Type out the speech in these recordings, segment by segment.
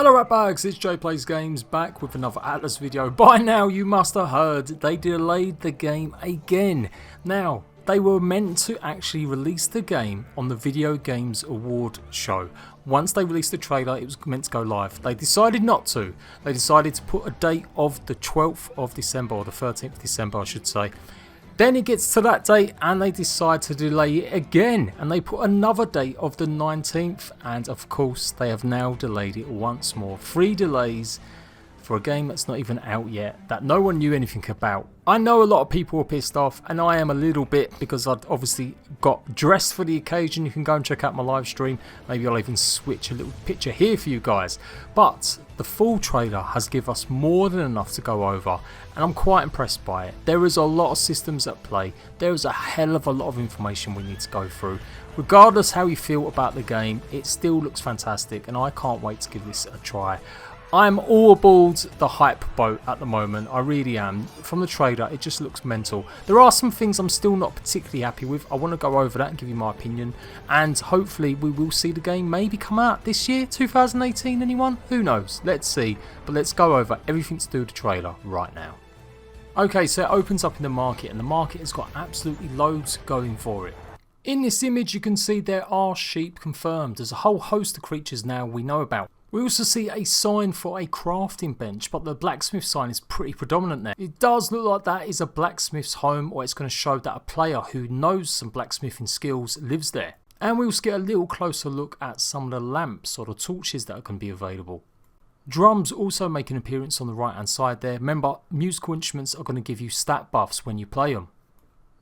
Hello ratbags, it's Jade Plays Games back with another Atlas video. By now you must have heard they delayed the game again. Now, they were meant to actually release the game on the Video Games Award show. Once they released the trailer, it was meant to go live. They decided not to. They decided to put a date of the 12th of December, or the 13th of December I should say. Then it gets to that date and they decide to delay it again, and they put another date of the 19th, and of course they have now delayed it once more. 3 delays for a game that's not even out yet, that no one knew anything about. I know a lot of people were pissed off, and I am a little bit, because I'd obviously got dressed for the occasion. You can go and check out my live stream. Maybe I'll even switch a little picture here for you guys. But the full trailer has given us more than enough to go over, and I'm quite impressed by it. There is a lot of systems at play. There is a hell of a lot of information we need to go through. Regardless how you feel about the game, it still looks fantastic, and I can't wait to give this a try. I'm all aboard the hype boat at the moment, I really am. From the trailer, it just looks mental. There are some things I'm still not particularly happy with. I want to go over that and give you my opinion, and hopefully we will see the game maybe come out this year, 2018, anyone? Who knows? Let's see, but let's go over everything to do with the trailer right now. Okay, so it opens up in the market, and the market has got absolutely loads going for it. In this image you can see there are sheep confirmed. There's a whole host of creatures now we know about. We also see a sign for a crafting bench, but the blacksmith sign is pretty predominant there. It does look like that is a blacksmith's home, or it's going to show that a player who knows some blacksmithing skills lives there. And we also get a little closer look at some of the lamps or the torches that are going to be available. Drums also make an appearance on the right hand side there. Remember, musical instruments are going to give you stat buffs when you play them.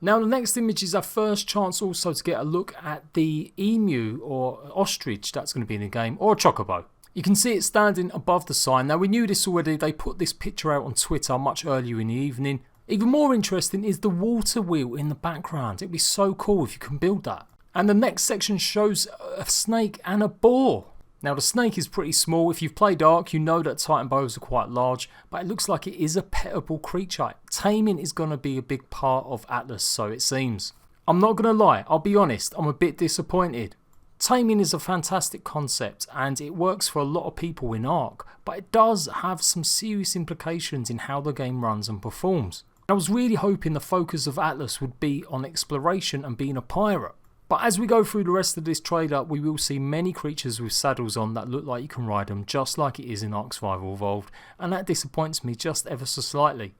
Now the next image is our first chance also to get a look at the emu or ostrich that's going to be in the game, or a chocobo. You can see it standing above the sign. Now we knew this already, they put this picture out on Twitter much earlier in the evening. Even more interesting is the water wheel in the background. It'd be so cool if you can build that. And the next section shows a snake and a boar. Now the snake is pretty small. If you've played Ark, you know that Titan boas are quite large, but it looks like it is a petable creature. Taming is going to be a big part of Atlas, so it seems. I'm not going to lie, I'll be honest, I'm a bit disappointed. Taming is a fantastic concept and it works for a lot of people in Ark, but it does have some serious implications in how the game runs and performs. I was really hoping the focus of Atlas would be on exploration and being a pirate. But as we go through the rest of this trailer, we will see many creatures with saddles on that look like you can ride them, just like it is in Ark Survival Evolved, and that disappoints me just ever so slightly.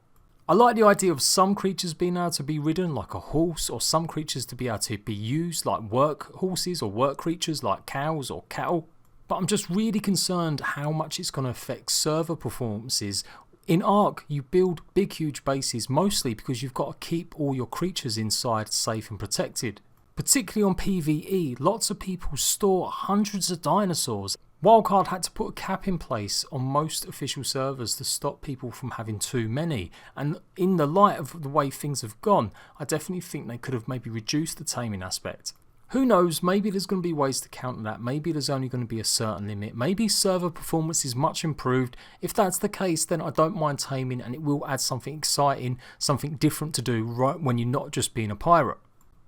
I like the idea of some creatures being able to be ridden like a horse, or some creatures to be able to be used like work horses or work creatures like cows or cattle. But I'm just really concerned how much it's going to affect server performances. In Ark, you build big huge bases mostly because you've got to keep all your creatures inside safe and protected. Particularly on PvE, lots of people store hundreds of dinosaurs. Wildcard had to put a cap in place on most official servers to stop people from having too many, and in the light of the way things have gone, I definitely think they could have maybe reduced the taming aspect. Who knows, maybe there's going to be ways to counter that, maybe there's only going to be a certain limit, maybe server performance is much improved. If that's the case, then I don't mind taming, and it will add something exciting, something different to do right when you're not just being a pirate.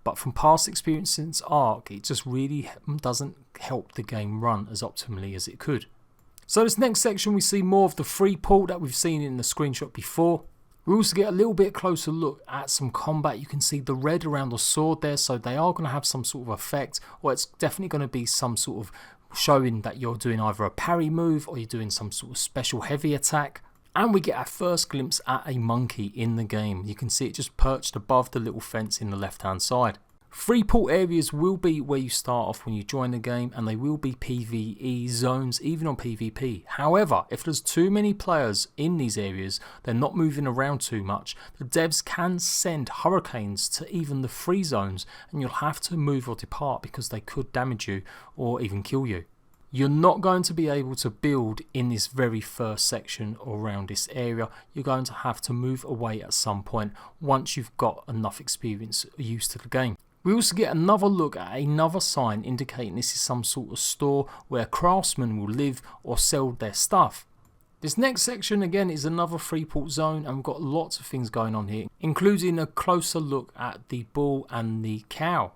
But from past experience since Ark, it just really doesn't help the game run as optimally as it could. So this next section we see more of the free port that we've seen in the screenshot before. We also get a little bit closer look at some combat. You can see the red around the sword there, so they are going to have some sort of effect, or it's definitely going to be some sort of showing that you're doing either a parry move or you're doing some sort of special heavy attack. And we get our first glimpse at a monkey in the game. You can see it just perched above the little fence in the left hand side. Free port areas will be where you start off when you join the game, and they will be PvE zones even on PvP. However, if there's too many players in these areas, they're not moving around too much, the devs can send hurricanes to even the free zones, and you'll have to move or depart because they could damage you or even kill you. You're not going to be able to build in this very first section or around this area. You're going to have to move away at some point once you've got enough experience used to the game. We also get another look at another sign indicating this is some sort of store where craftsmen will live or sell their stuff. This next section again is another freeport zone, and we've got lots of things going on here, including a closer look at the bull and the cow.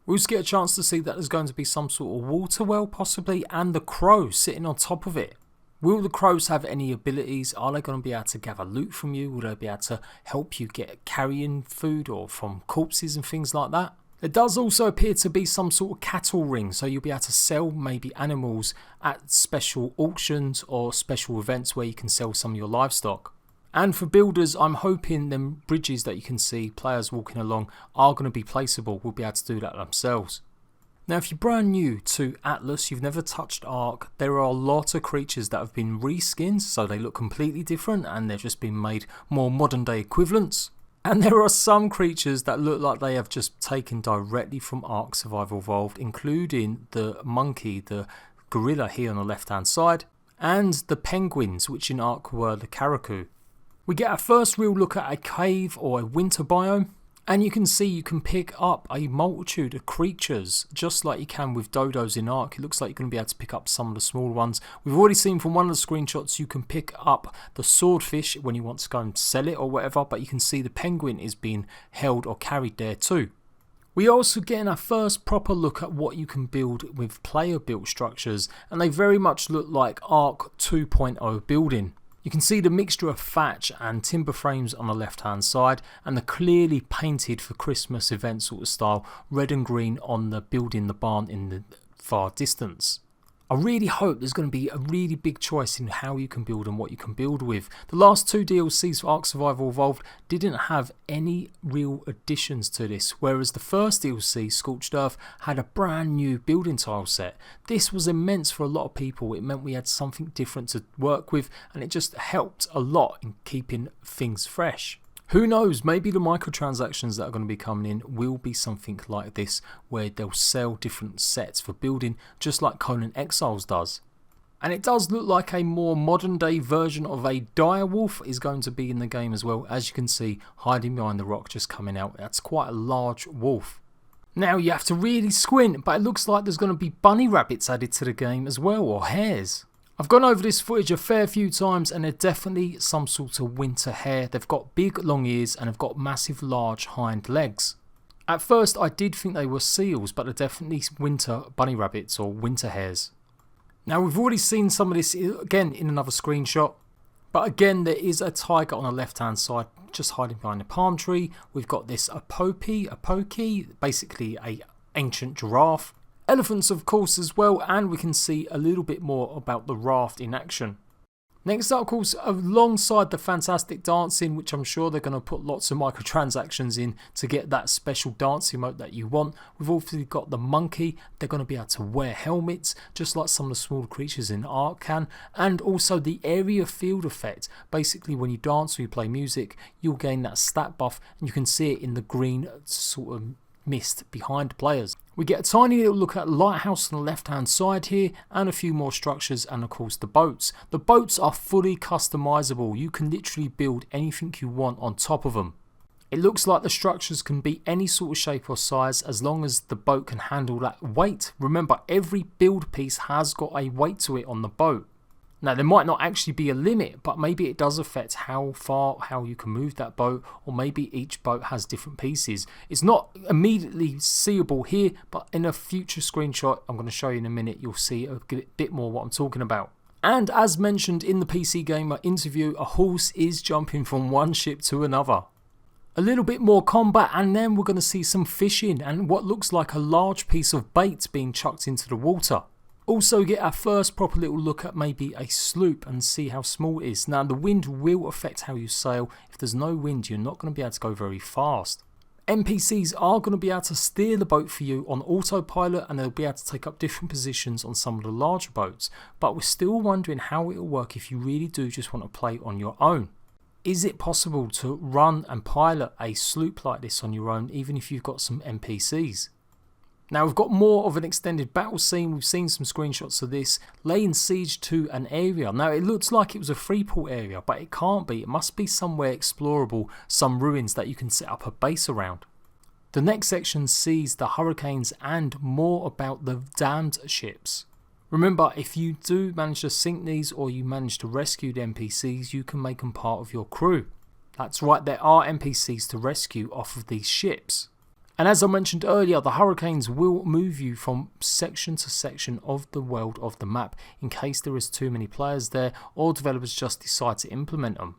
We also get a chance to see that there's going to be some sort of water well possibly, and the crow sitting on top of it. Will the crows have any abilities? Are they going to be able to gather loot from you? Will they be able to help you get carrying food or from corpses and things like that? There does also appear to be some sort of cattle ring, so you'll be able to sell maybe animals at special auctions or special events where you can sell some of your livestock. And for builders, I'm hoping them bridges that you can see players walking along are going to be placeable. We'll be able to do that themselves. Now if you're brand new to Atlas, you've never touched Ark, there are a lot of creatures that have been reskinned, so they look completely different and they've just been made more modern day equivalents. And there are some creatures that look like they have just taken directly from Ark Survival Evolved, including the monkey, the gorilla here on the left hand side, and the penguins, which in Ark were the caracou. We get our first real look at a cave or a winter biome. And you can see you can pick up a multitude of creatures, just like you can with dodos in Ark. It looks like you're going to be able to pick up some of the smaller ones. We've already seen from one of the screenshots you can pick up the swordfish when you want to go and sell it or whatever, but you can see the penguin is being held or carried there too. We also get our first proper look at what you can build with player built structures, and they very much look like Ark 2.0 building. You can see the mixture of thatch and timber frames on the left hand side, and the clearly painted for Christmas event sort of style red and green on the building the barn in the far distance. I really hope there's going to be a really big choice in how you can build and what you can build with. The last two DLCs for Ark Survival Evolved didn't have any real additions to this, whereas the first DLC, Scorched Earth, had a brand new building tile set. This was immense for a lot of people. It meant we had something different to work with, and it just helped a lot in keeping things fresh. Who knows, maybe the microtransactions that are going to be coming in will be something like this, where they'll sell different sets for building, just like Conan Exiles does. And it does look like a more modern day version of a direwolf is going to be in the game as well. As you can see, hiding behind the rock just coming out, that's quite a large wolf. Now you have to really squint, but it looks like there's going to be bunny rabbits added to the game as well, or hares. I've gone over this footage a fair few times, and they're definitely some sort of winter hare. They've got big long ears and have got massive large hind legs. At first I did think they were seals, but they're definitely winter bunny rabbits or winter hares. Now we've already seen some of this again in another screenshot, but again there is a tiger on the left hand side just hiding behind a palm tree. We've got this a pokey, basically a ancient giraffe. Elephants of course as well, and we can see a little bit more about the raft in action. Next up, of course, alongside the fantastic dancing, which I'm sure they're going to put lots of microtransactions in to get that special dance emote that you want. We've also got the monkey. They're going to be able to wear helmets, just like some of the smaller creatures in Ark can. And also the area field effect. Basically, when you dance or you play music, you'll gain that stat buff, and you can see it in the green sort of mist behind players. We get a tiny little look at lighthouse on the left hand side here, and a few more structures, and of course the boats. The boats are fully customizable. You can literally build anything you want on top of them. It looks like the structures can be any sort of shape or size as long as the boat can handle that weight. Remember, every build piece has got a weight to it on the boat. Now there might not actually be a limit, but maybe it does affect how you can move that boat, or maybe each boat has different pieces. It's not immediately seeable here, but in a future screenshot I'm going to show you in a minute, you'll see a bit more what I'm talking about. And as mentioned in the PC Gamer interview, a horse is jumping from one ship to another. A little bit more combat, and then we're going to see some fishing and what looks like a large piece of bait being chucked into the water. Also get our first proper little look at maybe a sloop and see how small it is. Now the wind will affect how you sail. If there's no wind, you're not going to be able to go very fast. NPCs are going to be able to steer the boat for you on autopilot, and they'll be able to take up different positions on some of the larger boats. But we're still wondering how it will work if you really do just want to play on your own. Is it possible to run and pilot a sloop like this on your own, even if you've got some NPCs? Now we've got more of an extended battle scene. We've seen some screenshots of this, laying siege to an area. Now it looks like it was a freeport area, but it can't be. It must be somewhere explorable, some ruins that you can set up a base around. The next section sees the hurricanes and more about the damned ships. Remember, if you do manage to sink these or you manage to rescue the NPCs, you can make them part of your crew. That's right, there are NPCs to rescue off of these ships. And as I mentioned earlier, the hurricanes will move you from section to section of the world of the map in case there is too many players there or developers just decide to implement them.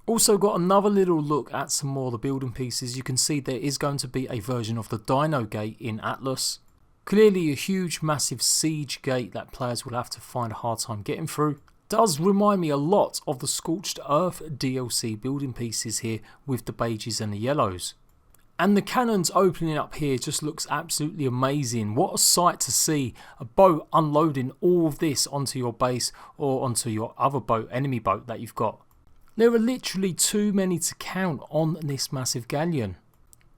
Also got another little look at some more of the building pieces. You can see there is going to be a version of the Dino Gate in Atlas. Clearly a huge massive siege gate that players will have to find a hard time getting through. Does remind me a lot of the Scorched Earth DLC building pieces here with the beiges and the yellows. And the cannons opening up here just looks absolutely amazing. What a sight to see. A boat unloading all of this onto your base or onto your other boat, enemy boat that you've got. There are literally too many to count on this massive galleon.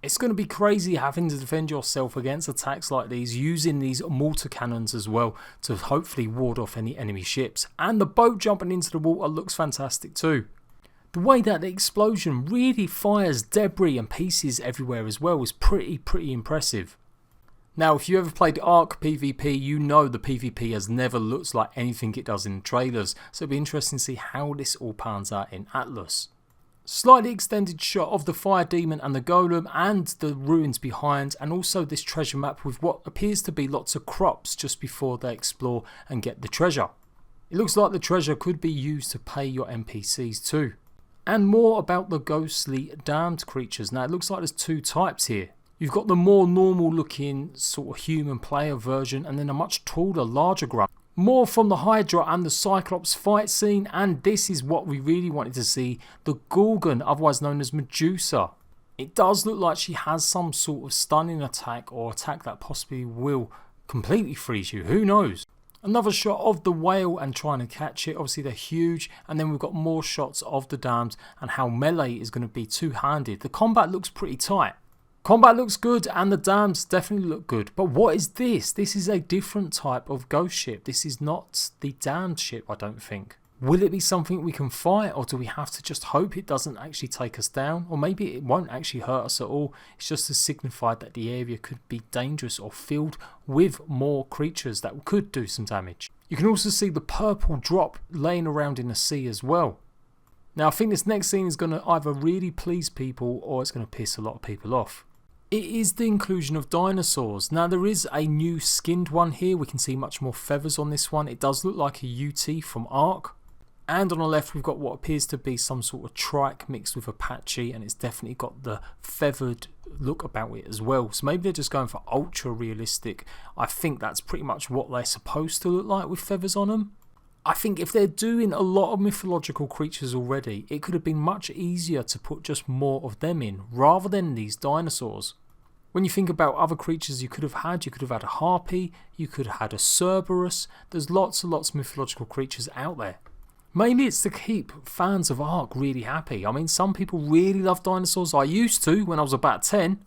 It's going to be crazy having to defend yourself against attacks like these using these mortar cannons as well to hopefully ward off any enemy ships. And the boat jumping into the water looks fantastic too. The way that the explosion really fires debris and pieces everywhere as well is pretty impressive. Now if you ever played Ark PvP, you know the PvP has never looked like anything it does in the trailers, so it'll be interesting to see how this all pans out in Atlas. Slightly extended shot of the fire demon and the golem and the ruins behind, and also this treasure map with what appears to be lots of crops just before they explore and get the treasure. It looks like the treasure could be used to pay your NPCs too. And more about the ghostly damned creatures. Now it looks like there's two types here. You've got the more normal looking sort of human player version and then a much taller, larger grunt. More from the Hydra and the Cyclops fight scene, and this is what we really wanted to see, the Gorgon, otherwise known as Medusa. It does look like she has some sort of stunning attack or attack that possibly will completely freeze you, who knows. Another shot of the whale and trying to catch it, obviously they're huge, and then we've got more shots of the damned and how melee is going to be two-handed. The combat looks pretty tight. Combat looks good and the dams definitely look good, but what is this? This is a different type of ghost ship. This is not the damned ship, I don't think. Will it be something we can fight, or do we have to just hope it doesn't actually take us down? Or maybe it won't actually hurt us at all. It's just to signify that the area could be dangerous or filled with more creatures that could do some damage. You can also see the purple drop laying around in the sea as well. Now I think this next scene is going to either really please people or it's going to piss a lot of people off. It is the inclusion of dinosaurs. Now there is a new skinned one here. We can see much more feathers on this one. It does look like a UT from Ark. And on the left we've got what appears to be some sort of trike mixed with Apache, and it's definitely got the feathered look about it as well. So maybe they're just going for ultra realistic. I think that's pretty much what they're supposed to look like with feathers on them. I think if they're doing a lot of mythological creatures already, it could have been much easier to put just more of them in rather than these dinosaurs. When you think about other creatures you could have had a harpy, you could have had a Cerberus. There's lots and lots of mythological creatures out there. Maybe it's to keep fans of Ark really happy. I mean, some people really love dinosaurs. I used to when I was about 10.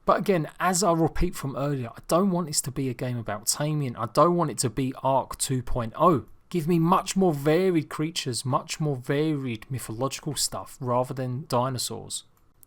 But again, as I repeat from earlier, I don't want this to be a game about taming. I don't want it to be Ark 2.0. Give me much more varied creatures, much more varied mythological stuff rather than dinosaurs.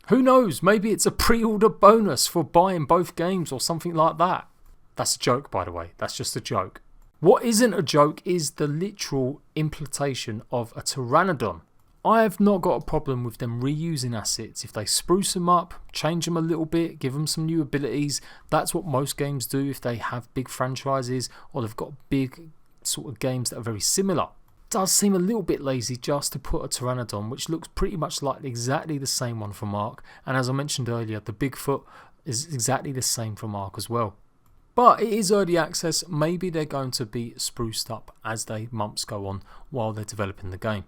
Who knows, maybe it's a pre-order bonus for buying both games or something like that. That's a joke, by the way. That's just a joke. What isn't a joke is the literal implementation of a Pteranodon. I have not got a problem with them reusing assets. If they spruce them up, change them a little bit, give them some new abilities, that's what most games do if they have big franchises or they've got big sort of games that are very similar. It does seem a little bit lazy just to put a Pteranodon, which looks pretty much like exactly the same one from Ark, and as I mentioned earlier, the Bigfoot is exactly the same from Ark as well. But it is early access, maybe they're going to be spruced up as the months go on while they're developing the game.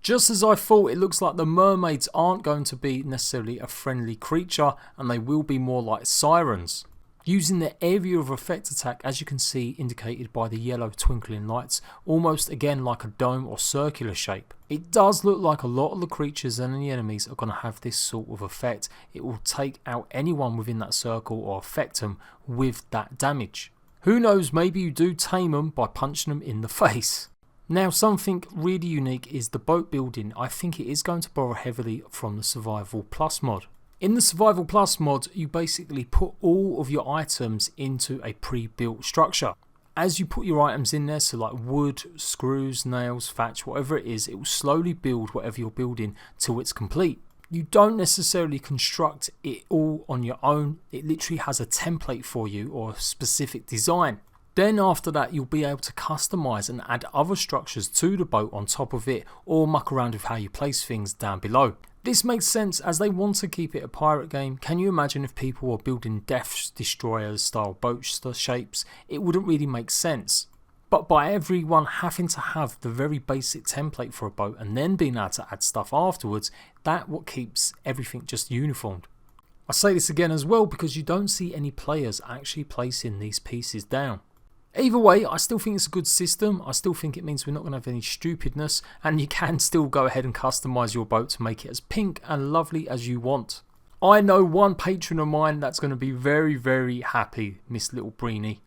Just as I thought, it looks like the mermaids aren't going to be necessarily a friendly creature and they will be more like sirens. Using the area of effect attack, as you can see indicated by the yellow twinkling lights, almost again like a dome or circular shape. It does look like a lot of the creatures and the enemies are going to have this sort of effect. It will take out anyone within that circle or affect them with that damage. Who knows, maybe you do tame them by punching them in the face. Now something really unique is the boat building. I think it is going to borrow heavily from the Survival Plus mod. In the Survival Plus mod, you basically put all of your items into a pre-built structure. As you put your items in there, so like wood, screws, nails, thatch, whatever it is, it will slowly build whatever you're building till it's complete. You don't necessarily construct it all on your own. It literally has a template for you or a specific design. Then after that, you'll be able to customize and add other structures to the boat on top of it, or muck around with how you place things down below. This makes sense as they want to keep it a pirate game. Can you imagine if people were building Death Destroyer style boat shapes? It wouldn't really make sense. But by everyone having to have the very basic template for a boat and then being able to add stuff afterwards, that's what keeps everything just uniformed. I say this again as well because you don't see any players actually placing these pieces down. Either way, I still think it's a good system. I still think it means we're not going to have any stupidness, and you can still go ahead and customise your boat to make it as pink and lovely as you want. I know one patron of mine that's going to be very, very happy, Miss Little Breenie.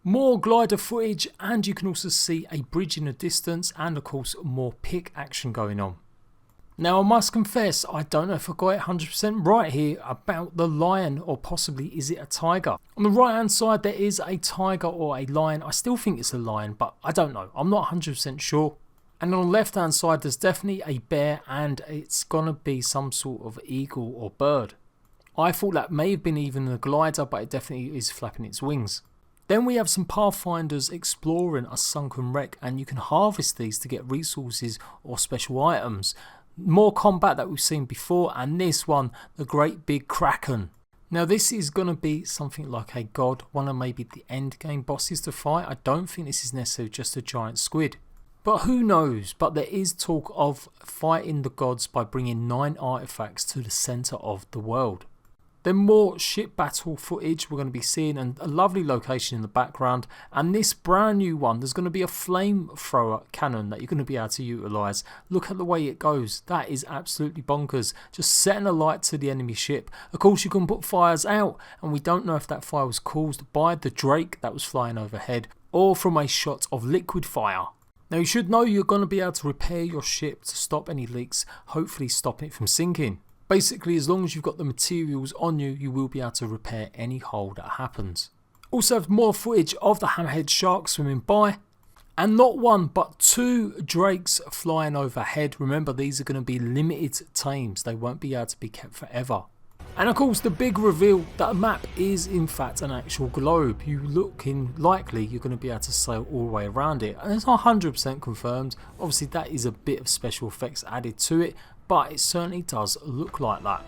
More glider footage, and you can also see a bridge in the distance, and of course more pick action going on. Now I must confess, I don't know if I got it 100% right here about the lion, or possibly is it a tiger. On the right hand side there is a tiger or a lion. I still think it's a lion, but I don't know. I'm not 100% sure. And on the left hand side there's definitely a bear, and it's gonna be some sort of eagle or bird. I thought that may have been even a glider, but it definitely is flapping its wings. Then we have some pathfinders exploring a sunken wreck, and you can harvest these to get resources or special items. More combat that we've seen before, and this one, the great Big Kraken. Now this is going to be something like a god, one of maybe the end game bosses to fight. I don't think this is necessarily just a giant squid. But who knows, but there is talk of fighting the gods by bringing 9 artifacts to the centre of the world. Then more ship battle footage we're going to be seeing, and a lovely location in the background. And this brand new one, there's going to be a flamethrower cannon that you're going to be able to utilise. Look at the way it goes. That is absolutely bonkers. Just setting a light to the enemy ship. Of course you can put fires out, and we don't know if that fire was caused by the Drake that was flying overhead or from a shot of liquid fire. Now you should know you're going to be able to repair your ship to stop any leaks, hopefully stopping it from sinking. Basically, as long as you've got the materials on you, you will be able to repair any hole that happens. Also have more footage of the hammerhead shark swimming by. And not one, but 2 drakes flying overhead. Remember, these are going to be limited tames. They won't be able to be kept forever. And of course, the big reveal that the map is in fact an actual globe. You looking likely you're going to be able to sail all the way around it. And it's not 100% confirmed. Obviously, that is a bit of special effects added to it, but it certainly does look like that.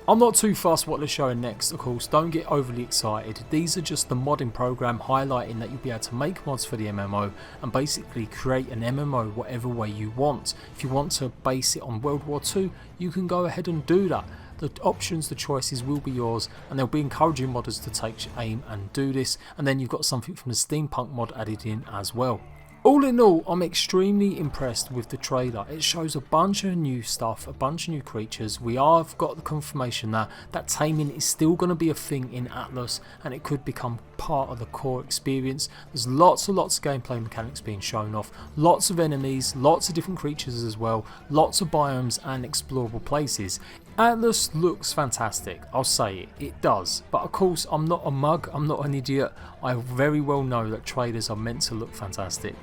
I'm not too fussed what they're showing next, of course. Don't get overly excited. These are just the modding program highlighting that you'll be able to make mods for the MMO and basically create an MMO whatever way you want. If you want to base it on World War II, you can go ahead and do that. The options, the choices will be yours, and they'll be encouraging modders to take aim and do this. And then you've got something from the steampunk mod added in as well. All in all, I'm extremely impressed with the trailer. It shows a bunch of new stuff, a bunch of new creatures. We have got the confirmation that taming is still going to be a thing in Atlas, and it could become part of the core experience. There's lots of gameplay mechanics being shown off, lots of enemies, lots of different creatures as well, lots of biomes and explorable places. Atlas looks fantastic, I'll say it does, but of course I'm not a mug, I'm not an idiot. I very well know that trailers are meant to look fantastic.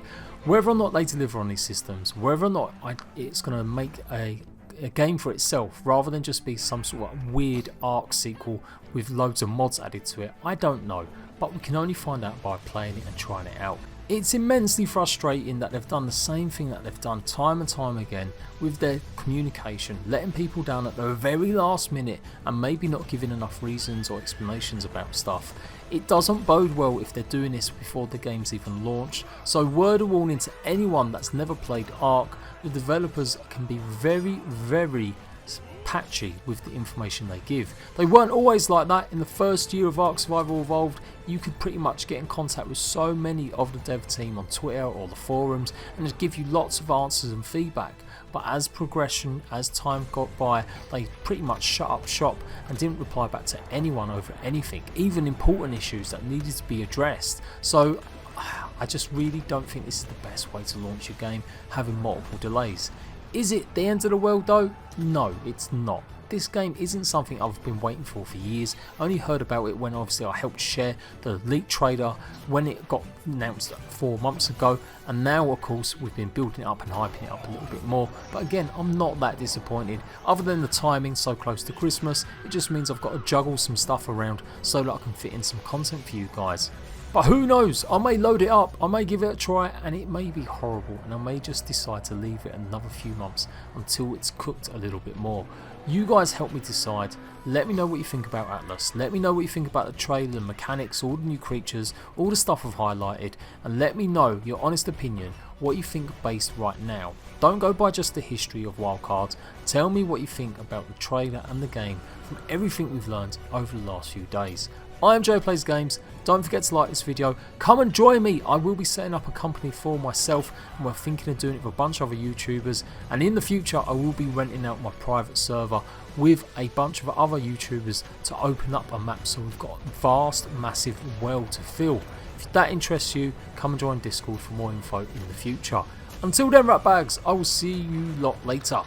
Whether or not they deliver on these systems, whether or not it's going to make a game for itself rather than just be some sort of weird Ark sequel with loads of mods added to it, I don't know, but we can only find out by playing it and trying it out. It's immensely frustrating that they've done the same thing that they've done time and time again with their communication, letting people down at the very last minute and maybe not giving enough reasons or explanations about stuff. It doesn't bode well if they're doing this before the game's even launched, so word of warning to anyone that's never played Ark, the developers can be very patchy with the information they give. They weren't always like that. In the first year of Ark Survival Evolved, you could pretty much get in contact with so many of the dev team on Twitter or the forums and just give you lots of answers and feedback. But as time got by, they pretty much shut up shop and didn't reply back to anyone over anything, even important issues that needed to be addressed. So I just really don't think this is the best way to launch your game, having multiple delays. Is it the end of the world though? No, it's not. this game isn't something I've been waiting for years. I only heard about it when obviously I helped share the leaked trailer when it got announced 4 months ago, and now of course we've been building it up and hyping it up a little bit more. But again, I'm not that disappointed. Other than the timing so close to Christmas, it just means I've got to juggle some stuff around so that I can fit in some content for you guys. But who knows, I may load it up, I may give it a try, and it may be horrible, and I may just decide to leave it another few months until it's cooked a little bit more. You guys help me decide. Let me know what you think about Atlas, let me know what you think about the trailer, the mechanics, all the new creatures, all the stuff I've highlighted, and let me know your honest opinion, what you think based right now. Don't go by just the history of wildcards, tell me what you think about the trailer and the game from everything we've learned over the last few days. I am Jade Plays Games. Don't forget to like this video. Come and join me. I will be setting up a company for myself, and we're thinking of doing it with a bunch of other YouTubers. And in the future, I will be renting out my private server with a bunch of other YouTubers to open up a map. So we've got a vast, massive well to fill. If that interests you, come and join Discord for more info in the future. Until then, ratbags, I will see you lot later.